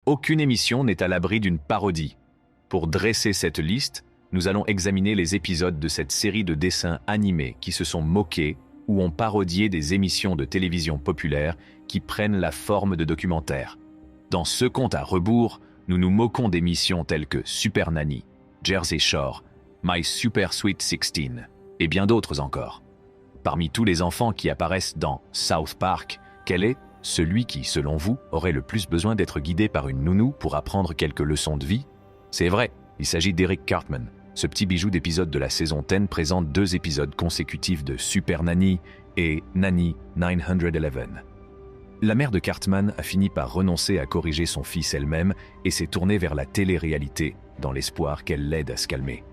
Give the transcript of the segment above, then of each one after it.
Aucune émission n'est à l'abri d'une parodie. Pour dresser cette liste, nous allons examiner les épisodes de cette série de dessins animés qui se sont moqués ou ont parodié des émissions de télévision populaires qui prennent la forme de documentaires. Dans ce compte à rebours, nous nous moquons d'émissions telles que Super Nanny, Jersey Shore, My Super Sweet 16 et bien d'autres encore. Parmi tous les enfants qui apparaissent dans South Park, quel est celui qui, selon vous, aurait le plus besoin d'être guidé par une nounou pour apprendre quelques leçons de vie? C'est vrai, il s'agit d'Eric Cartman. Ce petit bijou d'épisode de la saison 10 présente 2 épisodes consécutifs de Super Nanny et Nanny 911. La mère de Cartman a fini par renoncer à corriger son fils elle-même et s'est tournée vers la télé-réalité dans l'espoir qu'elle l'aide à se calmer.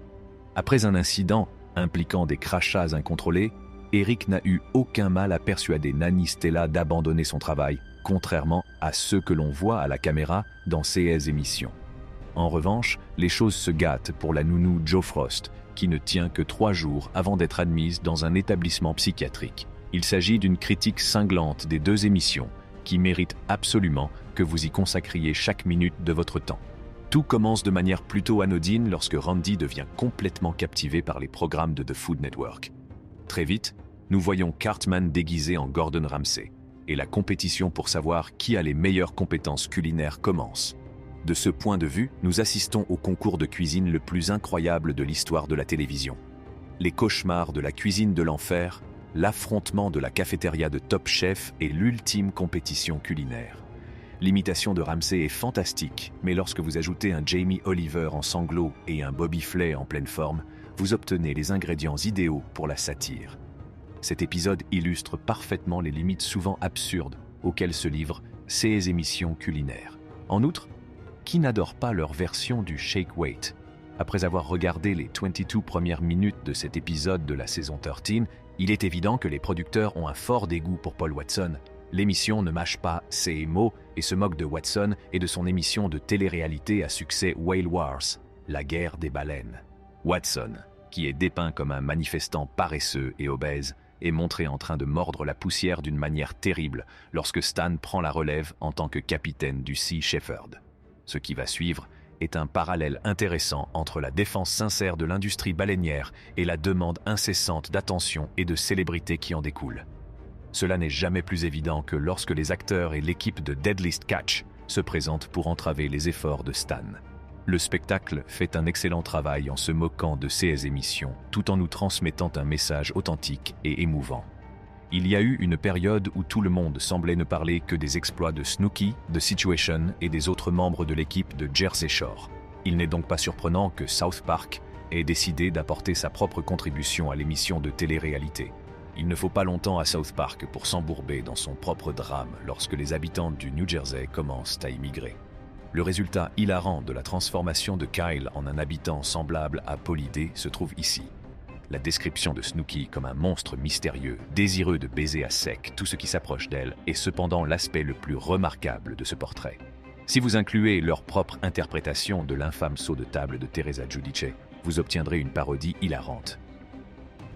Après un incident impliquant des crachats incontrôlés, Eric n'a eu aucun mal à persuader Nanny Stella d'abandonner son travail, contrairement à ce que l'on voit à la caméra dans ces émissions. En revanche, les choses se gâtent pour la nounou Jo Frost, qui ne tient que 3 jours avant d'être admise dans un établissement psychiatrique. Il s'agit d'une critique cinglante des 2 émissions, qui mérite absolument que vous y consacriez chaque minute de votre temps. Tout commence de manière plutôt anodine lorsque Randy devient complètement captivé par les programmes de The Food Network. Très vite, nous voyons Cartman déguisé en Gordon Ramsay, et la compétition pour savoir qui a les meilleures compétences culinaires commence. De ce point de vue, nous assistons au concours de cuisine le plus incroyable de l'histoire de la télévision. Les cauchemars de la cuisine de l'enfer, l'affrontement de la cafétéria de Top Chef et l'ultime compétition culinaire. L'imitation de Ramsay est fantastique, mais lorsque vous ajoutez un Jamie Oliver en sanglots et un Bobby Flay en pleine forme, vous obtenez les ingrédients idéaux pour la satire. Cet épisode illustre parfaitement les limites souvent absurdes auxquelles se livrent ces émissions culinaires. En outre, qui n'adore pas leur version du Shake Weight? Après avoir regardé les 22 premières minutes de cet épisode de la saison 13, il est évident que les producteurs ont un fort dégoût pour Paul Watson. L'émission ne mâche pas ses mots et se moque de Watson et de son émission de télé-réalité à succès Whale Wars, la guerre des baleines. Watson, qui est dépeint comme un manifestant paresseux et obèse, est montré en train de mordre la poussière d'une manière terrible lorsque Stan prend la relève en tant que capitaine du Sea Shepherd. Ce qui va suivre est un parallèle intéressant entre la défense sincère de l'industrie baleinière et la demande incessante d'attention et de célébrité qui en découle. Cela n'est jamais plus évident que lorsque les acteurs et l'équipe de Deadliest Catch se présentent pour entraver les efforts de Stan. Le spectacle fait un excellent travail en se moquant de ces émissions, tout en nous transmettant un message authentique et émouvant. Il y a eu une période où tout le monde semblait ne parler que des exploits de Snooki, The Situation et des autres membres de l'équipe de Jersey Shore. Il n'est donc pas surprenant que South Park ait décidé d'apporter sa propre contribution à l'émission de télé-réalité. Il ne faut pas longtemps à South Park pour s'embourber dans son propre drame lorsque les habitants du New Jersey commencent à immigrer. Le résultat hilarant de la transformation de Kyle en un habitant semblable à Polydée se trouve ici. La description de Snooki comme un monstre mystérieux, désireux de baiser à sec tout ce qui s'approche d'elle est cependant l'aspect le plus remarquable de ce portrait. Si vous incluez leur propre interprétation de l'infâme saut de table de Teresa Giudice, vous obtiendrez une parodie hilarante.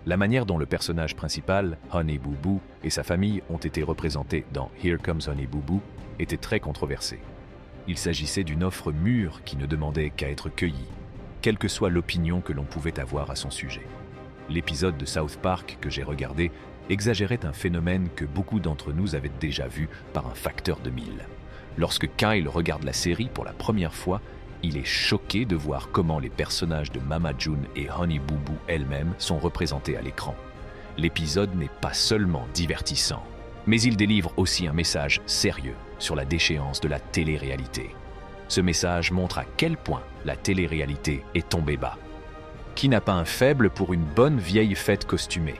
La manière dont le personnage principal, Honey Boo Boo, et sa famille ont été représentés dans Here Comes Honey Boo Boo était très controversée. Il s'agissait d'une offre mûre qui ne demandait qu'à être cueillie, quelle que soit l'opinion que l'on pouvait avoir à son sujet. L'épisode de South Park que j'ai regardé exagérait un phénomène que beaucoup d'entre nous avaient déjà vu par un facteur de 1000. Lorsque Kyle regarde la série pour la première fois, il est choqué de voir comment les personnages de Mama June et Honey Boo Boo elle-même sont représentés à l'écran. L'épisode n'est pas seulement divertissant, mais il délivre aussi un message sérieux sur la déchéance de la télé-réalité. Ce message montre à quel point la télé-réalité est tombée bas. Qui n'a pas un faible pour une bonne vieille fête costumée?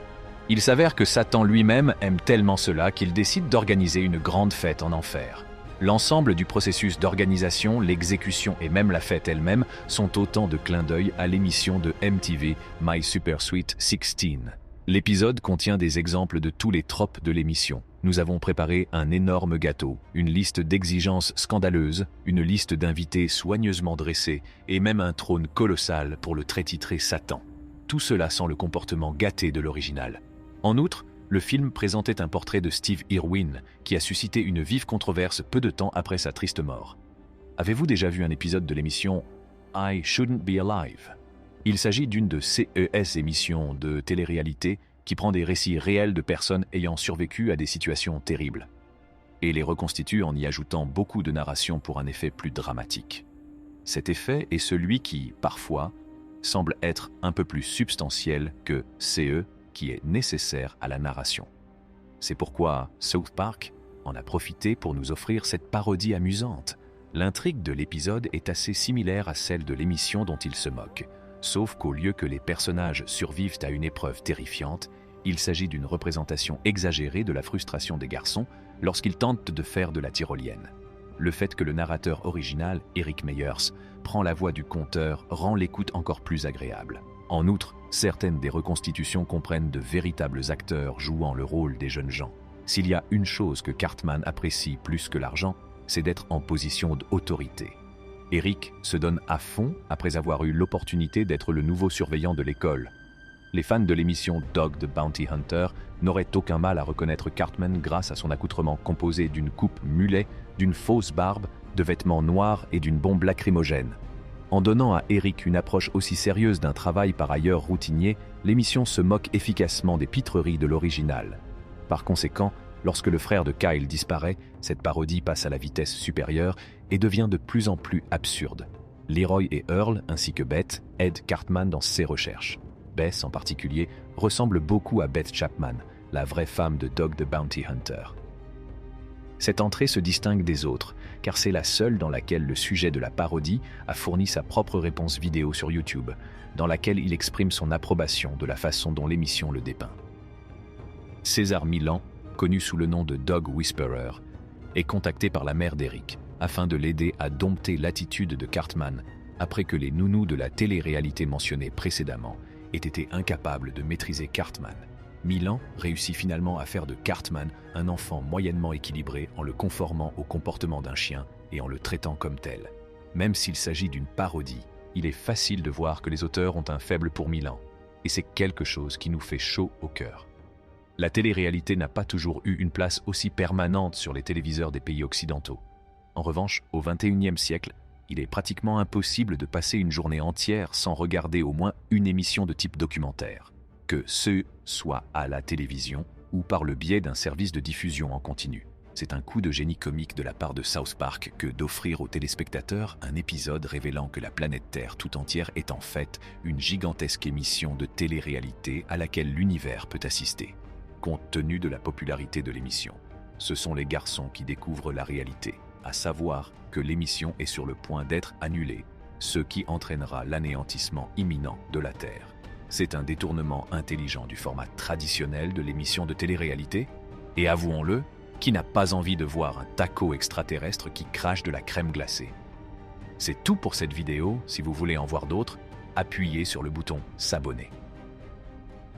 Il s'avère que Satan lui-même aime tellement cela qu'il décide d'organiser une grande fête en enfer. L'ensemble du processus d'organisation, l'exécution et même la fête elle-même sont autant de clins d'œil à l'émission de MTV My Super Sweet 16. L'épisode contient des exemples de tous les tropes de l'émission. Nous avons préparé un énorme gâteau, une liste d'exigences scandaleuses, une liste d'invités soigneusement dressés et même un trône colossal pour le très titré Satan. Tout cela sans le comportement gâté de l'original. En outre, le film présentait un portrait de Steve Irwin qui a suscité une vive controverse peu de temps après sa triste mort. Avez-vous déjà vu un épisode de l'émission I Shouldn't Be Alive? Il s'agit d'une de CES émissions de télé-réalité qui prend des récits réels de personnes ayant survécu à des situations terribles et les reconstitue en y ajoutant beaucoup de narration pour un effet plus dramatique. Cet effet est celui qui, parfois, semble être un peu plus substantiel que CE qui est nécessaire à la narration. C'est pourquoi South Park en a profité pour nous offrir cette parodie amusante. L'intrigue de l'épisode est assez similaire à celle de l'émission dont il se moque, sauf qu'au lieu que les personnages survivent à une épreuve terrifiante, il s'agit d'une représentation exagérée de la frustration des garçons lorsqu'ils tentent de faire de la tyrolienne. Le fait que le narrateur original, Eric Meyers, prend la voix du conteur rend l'écoute encore plus agréable. En outre, certaines des reconstitutions comprennent de véritables acteurs jouant le rôle des jeunes gens. S'il y a une chose que Cartman apprécie plus que l'argent, c'est d'être en position d'autorité. Eric se donne à fond après avoir eu l'opportunité d'être le nouveau surveillant de l'école. Les fans de l'émission Dog the Bounty Hunter n'auraient aucun mal à reconnaître Cartman grâce à son accoutrement composé d'une coupe mulet, d'une fausse barbe, de vêtements noirs et d'une bombe lacrymogène. En donnant à Eric une approche aussi sérieuse d'un travail par ailleurs routinier, l'émission se moque efficacement des pitreries de l'original. Par conséquent, lorsque le frère de Kyle disparaît, cette parodie passe à la vitesse supérieure et devient de plus en plus absurde. Leroy et Earl, ainsi que Beth, aident Cartman dans ses recherches. Beth, en particulier, ressemble beaucoup à Beth Chapman, la vraie femme de Dog the Bounty Hunter. Cette entrée se distingue des autres, car c'est la seule dans laquelle le sujet de la parodie a fourni sa propre réponse vidéo sur YouTube, dans laquelle il exprime son approbation de la façon dont l'émission le dépeint. César Millan, connu sous le nom de Dog Whisperer, est contacté par la mère d'Eric afin de l'aider à dompter l'attitude de Cartman après que les nounous de la télé-réalité mentionnée précédemment aient été incapables de maîtriser Cartman. Millan réussit finalement à faire de Cartman un enfant moyennement équilibré en le conformant au comportement d'un chien et en le traitant comme tel. Même s'il s'agit d'une parodie, il est facile de voir que les auteurs ont un faible pour Millan, et c'est quelque chose qui nous fait chaud au cœur. La télé-réalité n'a pas toujours eu une place aussi permanente sur les téléviseurs des pays occidentaux. En revanche, au XXIe siècle, il est pratiquement impossible de passer une journée entière sans regarder au moins une émission de type documentaire, que ce soit à la télévision ou par le biais d'un service de diffusion en continu. C'est un coup de génie comique de la part de South Park que d'offrir aux téléspectateurs un épisode révélant que la planète Terre tout entière est en fait une gigantesque émission de télé-réalité à laquelle l'univers peut assister. Compte tenu de la popularité de l'émission, ce sont les garçons qui découvrent la réalité, à savoir que l'émission est sur le point d'être annulée, ce qui entraînera l'anéantissement imminent de la Terre. C'est un détournement intelligent du format traditionnel de l'émission de télé-réalité, et avouons-le, qui n'a pas envie de voir un taco extraterrestre qui crache de la crème glacée? C'est tout pour cette vidéo. Si vous voulez en voir d'autres, appuyez sur le bouton s'abonner.